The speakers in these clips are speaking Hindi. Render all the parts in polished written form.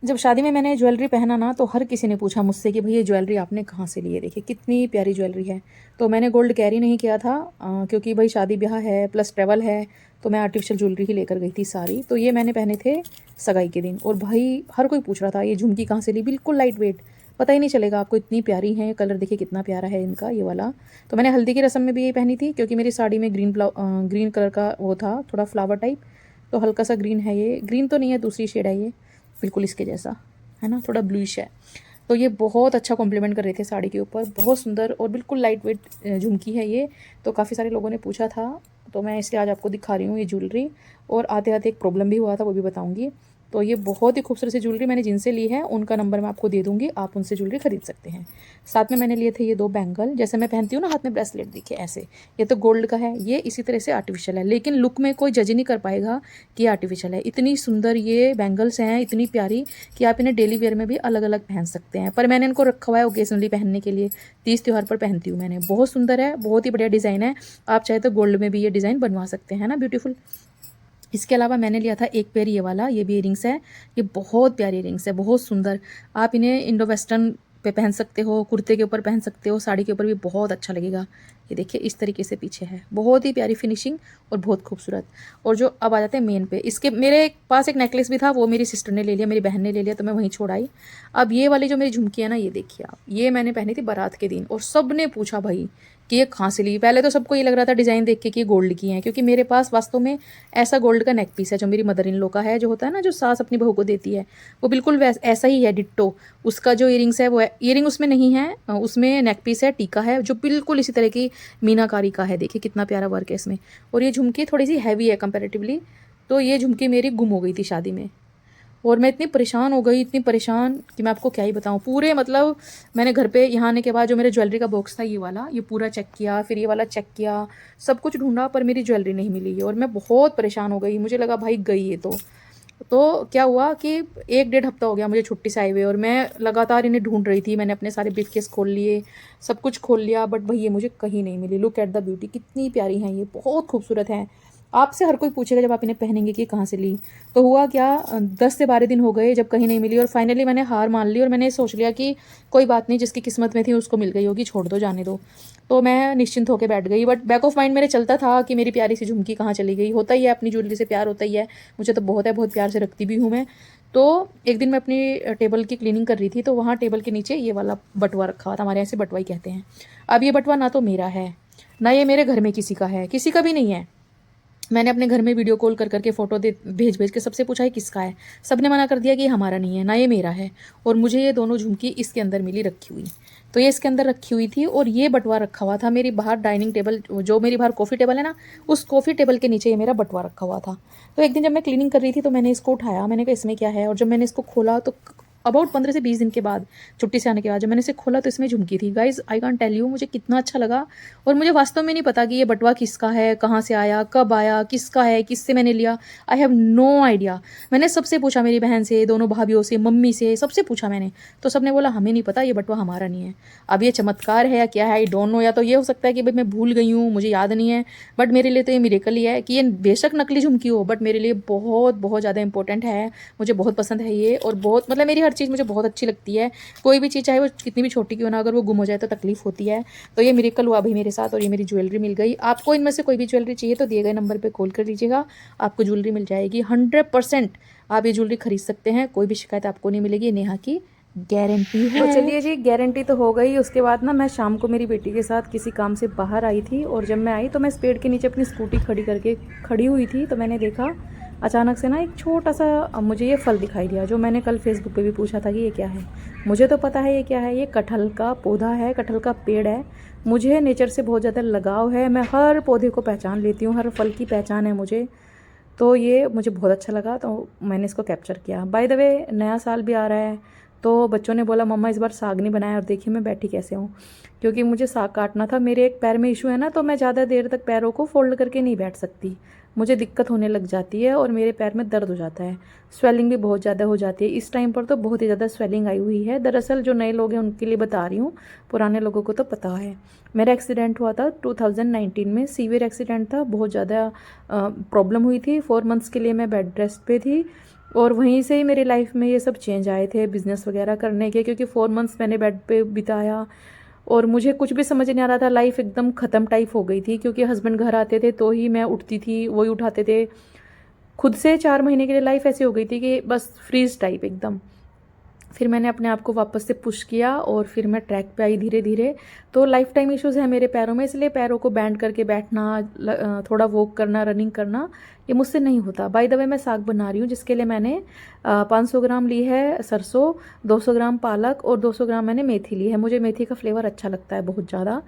जब शादी में मैंने ज्वेलरी पहना ना तो हर किसी ने पूछा मुझसे कि भाई ये ज्वेलरी आपने कहाँ से ली है, देखिए कितनी प्यारी ज्वेलरी है। तो मैंने गोल्ड कैरी नहीं किया था क्योंकि भाई शादी ब्याह है प्लस ट्रैवल है, तो मैं आर्टिफिशियल ज्वेलरी ही लेकर गई थी सारी। तो ये मैंने पहने थे सगाई के दिन, और भाई हर कोई पूछ रहा था ये झुमकी कहाँ से ली, बिल्कुल लाइट वेट, पता ही नहीं चलेगा आपको, इतनी प्यारी है। कलर देखिए कितना प्यारा है इनका ये वाला। तो मैंने हल्दी की रस्म में भी यही पहनी थी क्योंकि मेरी साड़ी में ग्रीन कलर का वो था, थोड़ा फ्लावर टाइप। तो हल्का सा ग्रीन है, ये ग्रीन तो नहीं है, दूसरी शेड है ये, बिल्कुल इसके जैसा है ना, थोड़ा ब्लूइश है। तो ये बहुत अच्छा कॉम्प्लीमेंट कर रहे थे साड़ी के ऊपर, बहुत सुंदर और बिल्कुल लाइट वेट झुमकी है ये। तो काफ़ी सारे लोगों ने पूछा था, तो मैं इसलिए आज आपको दिखा रही हूँ ये ज्वेलरी। और आते आते एक प्रॉब्लम भी हुआ था, वो भी बताऊँगी। तो ये बहुत ही खूबसूरत सी ज्वेलरी मैंने जिनसे ली है उनका नंबर मैं आपको दे दूँगी, आप उनसे ज्वेलरी खरीद सकते हैं। साथ में मैंने लिए थे ये 2 बैंगल, जैसे मैं पहनती हूँ ना हाथ में ब्रेसलेट, देखिए ऐसे। ये तो गोल्ड का है, ये इसी तरह से आर्टिफिशियल है, लेकिन लुक में कोई जज नहीं कर पाएगा कि ये आर्टिफिशियल है। इतनी सुंदर ये बैंगल्स हैं, इतनी प्यारी कि आप इन्हें डेली वेयर में भी अलग अलग पहन सकते हैं। पर मैंने इनको रखा हुआ है ओकेजनली पहनने के लिए, तीज त्यौहार पर पहनती हूँ मैंने। बहुत सुंदर है, बहुत ही बढ़िया डिज़ाइन है। आप चाहे तो गोल्ड में भी ये डिज़ाइन बनवा सकते हैं ना, ब्यूटीफुल। इसके अलावा मैंने लिया था एक पेयर ये वाला, ये भी इयरिंग्स है। ये बहुत प्यारी इयरिंग्स है, बहुत सुंदर। आप इन्हें इंडो वेस्टर्न पे पहन सकते हो, कुर्ते के ऊपर पहन सकते हो, साड़ी के ऊपर भी बहुत अच्छा लगेगा। ये देखिए इस तरीके से पीछे है, बहुत ही प्यारी फिनिशिंग और बहुत खूबसूरत। और जो अब आ जाते हैं मेन पे, इसके मेरे पास एक नेकलेस भी था, वो मेरी सिस्टर ने ले लिया, मेरी बहन ने ले लिया, तो मैं वहीं छोड़ आई। अब ये वाली जो मेरी झुमकी है ना, ये देखिए आप, ये मैंने पहनी थी बारात के दिन, और सब ने पूछा भाई कि ये कहाँ से ली। पहले तो सबको ये लग रहा था डिज़ाइन देख के कि ये गोल्ड की हैं, क्योंकि मेरे पास वास्तव में ऐसा गोल्ड का नेक पीस है जो मेरी मदर इन लॉ का है, जो होता है ना जो सास अपनी बहू को देती है, वो बिल्कुल ऐसा ही है डिट्टो। उसका जो इयरिंग्स है वो इयरिंग उसमें नहीं है, उसमें नेक पीस है, टीका है, जो बिल्कुल इसी तरह की मीनाकारी का है। देखिए कितना प्यारा वर्क है इसमें। और ये झुमकी थोड़ी सी हैवी है कंपेरेटिवली। तो ये झुमकी मेरी गुम हो गई थी शादी में, और मैं इतनी परेशान हो गई, इतनी परेशान कि मैं आपको क्या ही बताऊँ। पूरे मतलब मैंने घर पे यहाँ आने के बाद जो मेरे ज्वेलरी का बॉक्स था ये वाला, ये पूरा चेक किया, फिर ये वाला चेक किया, सब कुछ ढूंढा, पर मेरी ज्वेलरी नहीं मिली। और मैं बहुत परेशान हो गई, मुझे लगा भाई गई ये तो क्या हुआ कि 1 डेढ़ हफ्ता हो गया मुझे छुट्टी से आए हुए, और मैं लगातार इन्हें ढूंढ रही थी। मैंने अपने सारे ब्रीफकेस खोल लिए, सब कुछ खोल लिया, बट भाई ये मुझे कहीं नहीं मिली। लुक एट द ब्यूटी, कितनी प्यारी हैं ये, बहुत खूबसूरत हैं। आपसे हर कोई पूछेगा जब आप इन्हें पहनेंगे कि कहाँ से ली। तो हुआ क्या, 10 से 12 दिन हो गए जब कहीं नहीं मिली, और फाइनली मैंने हार मान ली, और मैंने सोच लिया कि कोई बात नहीं, जिसकी किस्मत में थी उसको मिल गई होगी, छोड़ दो, जाने दो। तो मैं निश्चिंत होकर बैठ गई, बट बैक ऑफ माइंड मेरे चलता था कि मेरी प्यारी सी झुमकी कहाँ चली गई। होता ही है, अपनी ज्वेलरी से प्यार होता ही है, मुझे तो बहुत है, बहुत प्यार से रखती भी हूँ मैं। तो एक दिन मैं अपनी टेबल की क्लीनिंग कर रही थी, तो वहाँ टेबल के नीचे ये वाला बटुआ रखा हुआ था, हमारे यहाँ से बटुआ ही कहते हैं। अब ये बटुआ ना तो मेरा है, ना ये मेरे घर में किसी का है, किसी का भी नहीं है। मैंने अपने घर में वीडियो कॉल कर करके फ़ोटो दे भेज भेज के सबसे पूछा है किसका है, सब ने मना कर दिया कि ये हमारा नहीं है, ना ये मेरा है। और मुझे ये दोनों झुमकी इसके अंदर मिली रखी हुई। तो ये इसके अंदर रखी हुई थी, और ये बटुआ रखा हुआ था मेरी बाहर डाइनिंग टेबल, जो मेरी बाहर कॉफ़ी टेबल है ना, उस कॉफ़ी टेबल के नीचे ये मेरा बटुआ रखा हुआ था। तो एक दिन जब मैं क्लीनिंग कर रही थी तो मैंने इसको उठाया, मैंने कहा इसमें क्या है, और जब मैंने इसको खोला तो अबाउट 15 से 20 दिन के बाद, छुट्टी से आने के बाद जब मैंने इसे खोला तो इसमें झुमकी थी। Guys I can't tell you मुझे कितना अच्छा लगा। और मुझे वास्तव में नहीं पता कि ये बटुआ किसका है, कहाँ से आया, कब आया, किसका है, किससे मैंने लिया, आई हैव नो आइडिया। मैंने सबसे पूछा, मेरी बहन से, दोनों भाभीियों से, मम्मी से, सबसे पूछा मैंने, तो सबने बोला हमें नहीं पता, ये बटुआ हमारा नहीं है। अब ये चमत्कार है या क्या है, आई डोंट नो। या तो ये हो सकता है कि भाई मैं भूल गई हूँ, मुझे याद नहीं है, बट मेरे लिए तो ये मिरेकल ही है कि ये बेशक नकली झुमकी हो, बट मेरे लिए बहुत बहुत ज़्यादा इंपॉर्टेंट है। मुझे बहुत पसंद है ये, और बहुत मतलब मेरी हर चीज़ मुझे बहुत अच्छी लगती है। कोई भी चीज़ चाहे वो कितनी भी छोटी क्यों ना, अगर वो गुम हो जाए तो तकलीफ होती है। तो ये मिरेकल हुआ भाई मेरे साथ, और ये मेरी ज्वेलरी मिल गई। आपको इनमें से कोई भी ज्वेलरी चाहिए तो दिए गए नंबर पे कॉल कर लीजिएगा, आपको ज्वेलरी मिल जाएगी 100%। आप ये ज्वेलरी खरीद सकते हैं, कोई भी शिकायत आपको नहीं मिलेगी, नेहा की गारंटी है। तो चलिए जी, गारंटी तो हो गई। उसके बाद ना मैं शाम को मेरी बेटी के साथ किसी काम से बाहर आई थी, और जब मैं आई तो मैं इस पेड़ के नीचे अपनी स्कूटी खड़ी हुई थी, तो मैंने देखा अचानक से ना एक छोटा सा मुझे ये फल दिखाई दिया, जो मैंने कल फेसबुक पे भी पूछा था कि ये क्या है। मुझे तो पता है ये क्या है, ये कटहल का पौधा है, कटहल का पेड़ है। मुझे नेचर से बहुत ज़्यादा लगाव है, मैं हर पौधे को पहचान लेती हूँ, हर फल की पहचान है मुझे। तो ये मुझे बहुत अच्छा लगा, तो मैंने इसको कैप्चर किया। बाय द वे नया साल भी आ रहा है, तो बच्चों ने बोला मम्मा इस बार साग नहीं बनाया, और देखिए मैं बैठी कैसे हूँ, क्योंकि मुझे साग काटना था। मेरे एक पैर में इशू है ना, तो मैं ज़्यादा देर तक पैरों को फोल्ड करके नहीं बैठ सकती, मुझे दिक्कत होने लग जाती है, और मेरे पैर में दर्द हो जाता है, स्वेलिंग भी बहुत ज़्यादा हो जाती है। इस टाइम पर तो बहुत ही ज़्यादा स्वेलिंग आई हुई है। दरअसल जो नए लोग हैं उनके लिए बता रही हूँ, पुराने लोगों को तो पता है। मेरा एक्सीडेंट हुआ था 2019 में, सीवियर एक्सीडेंट था, बहुत ज़्यादा प्रॉब्लम हुई थी। 4 मंथ्स के लिए मैं बेड रेस्ट पे थी, और वहीं से ही मेरी लाइफ में ये सब चेंज आए थे बिज़नेस वगैरह करने के, क्योंकि 4 मंथ्स मैंने बेड पे बिताया और मुझे कुछ भी समझ नहीं आ रहा था। लाइफ एकदम ख़त्म टाइप हो गई थी, क्योंकि हस्बैंड घर आते थे तो ही मैं उठती थी, वही उठाते थे। खुद से 4 महीने के लिए लाइफ ऐसी हो गई थी कि बस फ्रीज टाइप एकदम। फिर मैंने अपने आप को वापस से पुश किया और फिर मैं ट्रैक पे आई धीरे धीरे। तो लाइफ टाइम इश्यूज़ है मेरे पैरों में, इसलिए पैरों को बैंड करके बैठना, थोड़ा वॉक करना, रनिंग करना, ये मुझसे नहीं होता। बाय द वे मैं साग बना रही हूँ, जिसके लिए मैंने 500 ग्राम ली है सरसों, 200 ग्राम पालक और 200 ग्राम मैंने मेथी ली है। मुझे मेथी का फ्लेवर अच्छा लगता है बहुत ज़्यादा,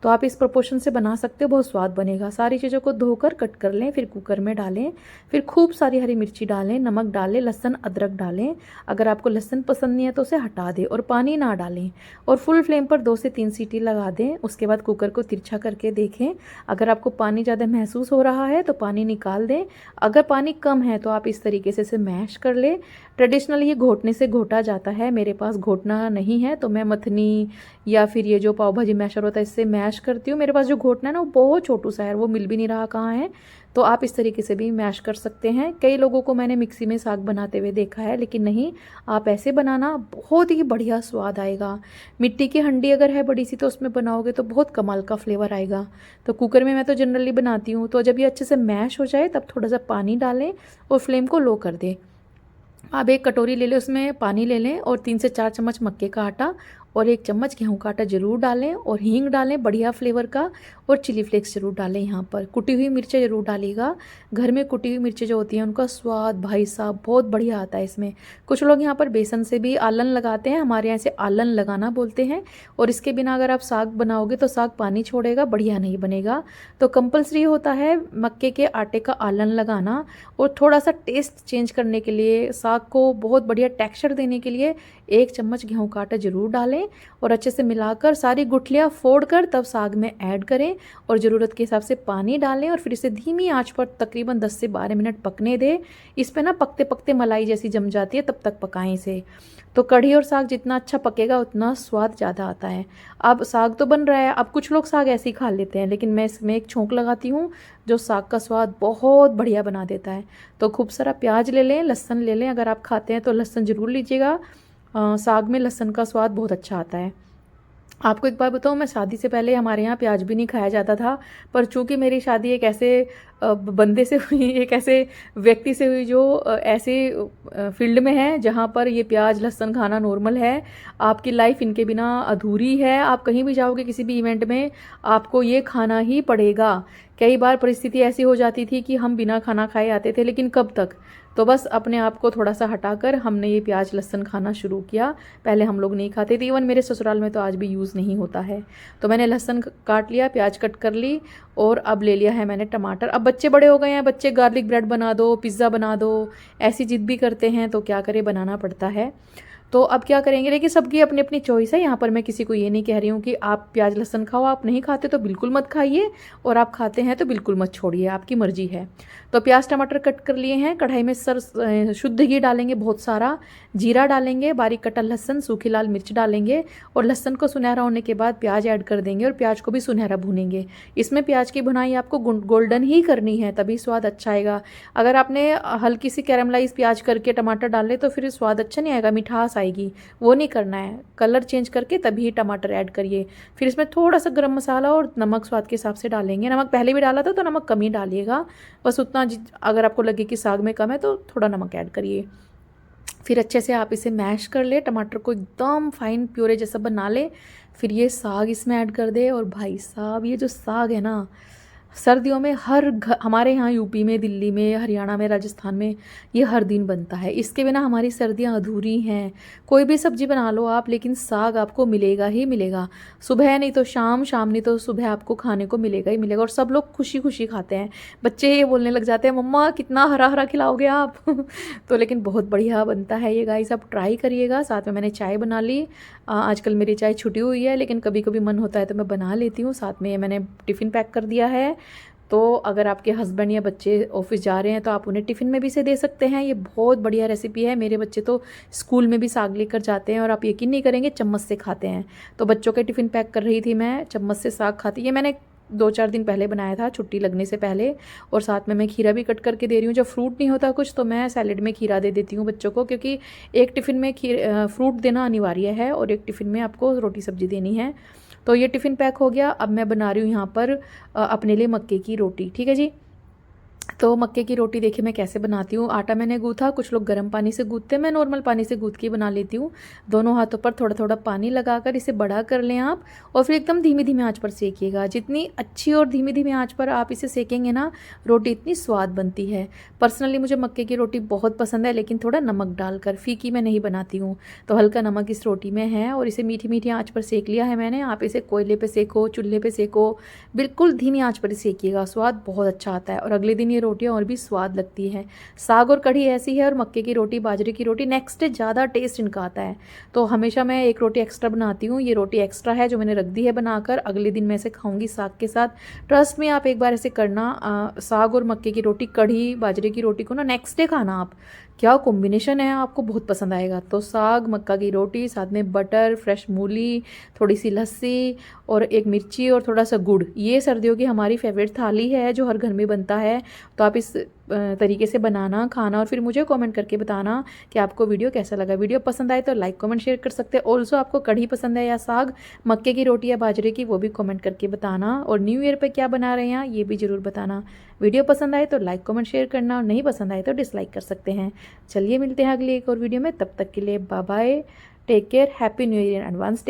तो आप इस प्रोपोर्शन से बना सकते हो, बहुत स्वाद बनेगा। सारी चीज़ों को धोकर कट कर लें, फिर कुकर में डालें, फिर खूब सारी हरी मिर्ची डालें, नमक डालें, लहसुन अदरक डालें। अगर आपको लहसुन पसंद नहीं है तो उसे हटा दें और पानी ना डालें, और फुल फ्लेम पर 2 से 3 सीटी लगा दें। उसके बाद कुकर को तिरछा करके देखें। अगर आपको पानी ज़्यादा महसूस हो रहा है तो पानी निकाल दें। अगर पानी कम है तो आप इस तरीके से इसे मैश कर लें। ट्रेडिशनली ये घोटने से घोटा जाता है, मेरे पास घोटना नहीं है तो मैं मथनी या फिर ये जो पाव भाजी मैशर होता है इससे मैश करती हूँ। मेरे पास जो घोटना है ना वो बहुत छोटू सा है, वो मिल भी नहीं रहा कहाँ है, तो आप इस तरीके से भी मैश कर सकते हैं। कई लोगों को मैंने मिक्सी में साग बनाते हुए देखा है, लेकिन नहीं, आप ऐसे बनाना, बहुत ही बढ़िया स्वाद आएगा। मिट्टी की हंडी अगर है बड़ी सी तो उसमें बनाओगे तो बहुत कमाल का फ्लेवर आएगा। तो कुकर में मैं तो जनरली बनाती हूँ। तो जब ये अच्छे से मैश हो जाए तब थोड़ा सा पानी डालें और फ्लेम को लो कर दें। आप एक कटोरी ले लें, उसमें पानी ले लें और 3 से 4 चम्मच मक्के का आटा और 1 चम्मच गेहूं का आटा ज़रूर डालें, और हींग डालें बढ़िया फ्लेवर का, और चिली फ्लेक्स ज़रूर डालें। यहाँ पर कुटी हुई मिर्चें ज़रूर डालिएगा। घर में कुटी हुई मिर्चें जो होती हैं उनका स्वाद भाई साहब बहुत बढ़िया आता है इसमें। कुछ लोग यहाँ पर बेसन से भी आलन लगाते हैं, हमारे यहाँ से आलन लगाना बोलते हैं। और इसके बिना अगर आप साग बनाओगे तो साग पानी छोड़ेगा, बढ़िया नहीं बनेगा। तो कंपलसरी होता है मक्के के आटे का आलन लगाना। और थोड़ा सा टेस्ट चेंज करने के लिए, साग को बहुत बढ़िया टेक्सचर देने के लिए 1 चम्मच गेहूं का आटा ज़रूर डालें और अच्छे से मिलाकर सारी गुठलियाँ फोड़कर तब साग में ऐड करें, और ज़रूरत के हिसाब से पानी डालें और फिर इसे धीमी आंच पर तकरीबन 10 से 12 मिनट पकने दें। इस पे ना पकते पकते मलाई जैसी जम जाती है, तब तक पकाएं इसे। तो कढ़ी और साग जितना अच्छा पकेगा उतना स्वाद ज़्यादा आता है। अब साग तो बन रहा है, अब कुछ लोग साग ऐसे ही खा लेते हैं, लेकिन मैं इसमें एक छोंक लगाती हूँ जो साग का स्वाद बहुत बढ़िया बना देता है। तो खूब सारा प्याज ले लें, लहसुन ले लें, अगर आप खाते हैं तो लहसुन ज़रूर लीजिएगा। साग में लहसुन का स्वाद बहुत अच्छा आता है। आपको एक बात बताऊँ, मैं शादी से पहले हमारे यहाँ प्याज भी नहीं खाया जाता था, पर चूंकि मेरी शादी एक ऐसे बंदे से हुई, एक ऐसे व्यक्ति से हुई जो ऐसे फील्ड में है जहाँ पर ये प्याज लहसुन खाना नॉर्मल है। आपकी लाइफ इनके बिना अधूरी है। आप कहीं भी जाओगे किसी भी इवेंट में, आपको ये खाना ही पड़ेगा। कई बार परिस्थिति ऐसी हो जाती थी कि हम बिना खाना खाए आते थे, लेकिन कब तक। तो बस अपने आप को थोड़ा सा हटाकर हमने ये प्याज लहसुन खाना शुरू किया। पहले हम लोग नहीं खाते थे, इवन मेरे ससुराल में तो आज भी यूज़ नहीं होता है। तो मैंने लहसुन काट लिया, प्याज कट कर ली, और अब ले लिया है मैंने टमाटर। अब बच्चे बड़े हो गए हैं, बच्चे गार्लिक ब्रेड बना दो, पिज़्ज़ा बना दो, ऐसी जिद भी करते हैं, तो क्या करें, बनाना पड़ता है। तो अब क्या करेंगे, लेकिन सबकी अपनी अपनी चॉइस है। यहाँ पर मैं किसी को ये नहीं कह रही हूँ कि आप प्याज लहसुन खाओ, आप नहीं खाते तो बिल्कुल मत खाइए, और आप खाते हैं तो बिल्कुल मत छोड़िए, आपकी मर्जी है। तो प्याज टमाटर कट कर लिए हैं। कढ़ाई में शुद्ध घी डालेंगे बहुत सारा, जीरा डालेंगे, बारीक कटा लहसुन, सूखी लाल मिर्च डालेंगे, और लहसुन को सुनहरा होने के बाद प्याज ऐड कर देंगे और प्याज को भी सुनहरा भूनेंगे। इसमें प्याज की भुनाई आपको गोल्डन ही करनी है, तभी स्वाद अच्छा आएगा। अगर आपने हल्की सी कैरमलाइज प्याज करके टमाटर डाले तो फिर स्वाद अच्छा नहीं आएगा, मिठास आएगी, वो नहीं करना है। कलर चेंज करके तभी टमाटर ऐड करिए। फिर इसमें थोड़ा सा गरम मसाला और नमक स्वाद के हिसाब से डालेंगे। नमक पहले भी डाला था तो नमक कम ही डालिएगा, बस उतना। अगर आपको लगे कि साग में कम है तो थोड़ा नमक ऐड करिए। फिर अच्छे से आप इसे मैश कर ले, टमाटर को एकदम फाइन प्यूरे जैसा बना ले। फिर ये साग इसमें ऐड कर दे, और भाई साहब ये जो साग है ना, सर्दियों में हमारे यहाँ यूपी में, दिल्ली में, हरियाणा में, राजस्थान में ये हर दिन बनता है। इसके बिना हमारी सर्दियाँ अधूरी हैं। कोई भी सब्जी बना लो आप, लेकिन साग आपको मिलेगा ही मिलेगा। सुबह नहीं तो शाम, शाम नहीं तो सुबह आपको खाने को मिलेगा ही मिलेगा, और सब लोग खुशी खुशी खाते हैं। बच्चे ये बोलने लग जाते हैं, मम्मा कितना हरा हरा खिलाओगे आप तो लेकिन बहुत बढ़िया बनता है ये गाइस, आप ट्राई करिएगा। साथ में मैंने चाय बना ली। आजकल मेरी चाय छुटी हुई है, लेकिन कभी कभी मन होता है तो मैं बना लेती हूँ। साथ में मैंने टिफ़िन पैक कर दिया है, तो अगर आपके हस्बैंड या बच्चे ऑफिस जा रहे हैं तो आप उन्हें टिफ़िन में भी इसे दे सकते हैं। ये बहुत बढ़िया रेसिपी है। मेरे बच्चे तो स्कूल में भी साग लेकर जाते हैं, और आप यकीन नहीं करेंगे चम्मच से खाते हैं। तो बच्चों के टिफ़िन पैक कर रही थी मैं, चम्मच से साग खाती। ये मैंने 2-4 दिन पहले बनाया था छुट्टी लगने से पहले। और साथ में मैं खीरा भी कट करके दे रही हूँ। जब फ्रूट नहीं होता कुछ तो मैं सैलेड में खीरा दे देती हूँ बच्चों को, क्योंकि एक टिफ़िन में फ्रूट देना अनिवार्य है और एक टिफ़िन में आपको रोटी सब्ज़ी देनी है। तो ये टिफ़िन पैक हो गया। अब मैं बना रही हूँ यहाँ पर अपने लिए मक्के की रोटी। ठीक है जी। तो मक्के की रोटी देखिए मैं कैसे बनाती हूँ। आटा मैंने गूँथा, कुछ लोग गर्म पानी से गूँथते हैं, मैं नॉर्मल पानी से गूँथ के बना लेती हूँ। दोनों हाथों पर थोड़ा थोड़ा पानी लगाकर इसे बड़ा कर लें आप, और फिर एकदम धीमी धीमी आंच पर सेकिएगा। जितनी अच्छी और धीमी धीमी आंच पर आप इसे सेकेंगे ना, रोटी इतनी स्वाद बनती है। पर्सनली मुझे मक्के की रोटी बहुत पसंद है, लेकिन थोड़ा नमक डालकर, फीकी मैं नहीं बनाती हूँ। तो हल्का नमक इस रोटी में है और इसे मीठी मीठी आँच पर सेक लिया है मैंने। आप इसे कोयले पर सेको, चूल्हे पर सेको, बिल्कुल धीमी आँच पर सेकिएगा, स्वाद बहुत अच्छा आता है और अगले दिन ये रोटियाँ और भी स्वाद लगती है। साग और कढ़ी ऐसी है और मक्के की रोटी, बाजरे की रोटी नेक्स्ट डे ज़्यादा टेस्ट इनका आता है। तो हमेशा मैं एक रोटी एक्स्ट्रा बनाती हूँ। ये रोटी एक्स्ट्रा है जो मैंने रख दी है बनाकर, अगले दिन मैं इसे खाऊंगी साग के साथ। ट्रस्ट में आप एक बार ऐसे करना, साग और मक्के की रोटी, कढ़ी बाजरे की रोटी को ना नेक्स्ट डे खाना आप, क्या कॉम्बिनेशन है, आपको बहुत पसंद आएगा। तो साग, मक्का की रोटी, साथ में बटर, फ्रेश मूली, थोड़ी सी लस्सी और एक मिर्ची और थोड़ा सा गुड़, ये सर्दियों की हमारी फेवरेट थाली है जो हर घर में बनता है। तो आप इस तरीके से बनाना, खाना और फिर मुझे कमेंट करके बताना कि आपको वीडियो कैसा लगा। वीडियो पसंद आए तो लाइक कमेंट शेयर कर सकते हैं। ऑल्सो आपको कढ़ी पसंद है या साग, मक्के की रोटी या बाजरे की, वो भी कमेंट करके बताना। और न्यू ईयर पे क्या बना रहे हैं ये भी ज़रूर बताना। वीडियो पसंद आए तो लाइक कमेंट शेयर करना और नहीं पसंद आए तो डिसलाइक कर सकते हैं। चलिए मिलते हैं अगली एक और वीडियो में, तब तक के लिए bye bye, take care, happy new year in advance.